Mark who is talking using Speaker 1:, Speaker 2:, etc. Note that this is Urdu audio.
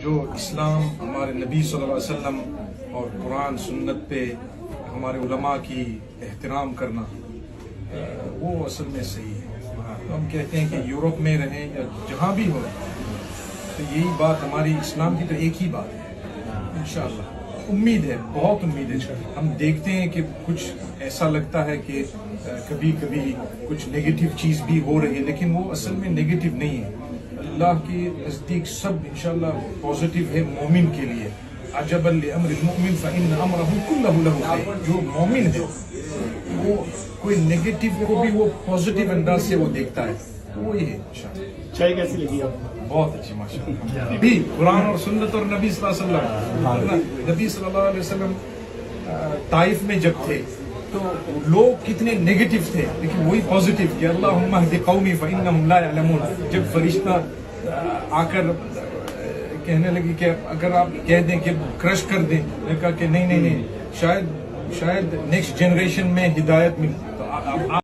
Speaker 1: جو اسلام ہمارے نبی صلی اللہ علیہ وسلم اور قرآن سنت پہ ہمارے علماء کی احترام کرنا وہ اصل میں صحیح ہے. تو ہم کہتے ہیں کہ یورپ میں رہیں یا جہاں بھی ہو تو یہی بات ہماری اسلام کی تو ایک ہی بات ہے. انشاءاللہ امید ہے، بہت امید ہے. ہم دیکھتے ہیں کہ کچھ ایسا لگتا ہے کہ کبھی کبھی کچھ نیگیٹو چیز بھی ہو رہی ہے، لیکن وہ اصل میں نیگیٹو نہیں ہے. اللہ کے نزدیک سب انشاءاللہ پازیٹیو ہے مومن کے لیے. عجبا لامر المؤمن فان امره كله له خیر. جو مومن ہے وہ کوئی نیگیٹو کو بھی وہ پازیٹیو انداز سے وہ دیکھتا ہے. وہ یہ ہے انشاءاللہ.
Speaker 2: چائے کیسی لگی آپ کو؟
Speaker 1: بہت اچھی ماشاءاللہ. بھی قرآن اور سنت اور نبی صلی اللہ علیہ وسلم. نبی صلی اللہ علیہ وسلم طائف میں جب تھے تو لوگ کتنے نیگیٹو تھے، لیکن وہی پازیٹیو کہ اللہم اہد قومی فانہم لا یعلمون. جب فرشتہ آ کر کہنے لگی کہ اگر آپ کہہ دیں کہ کرش کر دیں، میں نے کہا کہ نہیں، شاید نیکسٹ جنریشن میں ہدایت مل.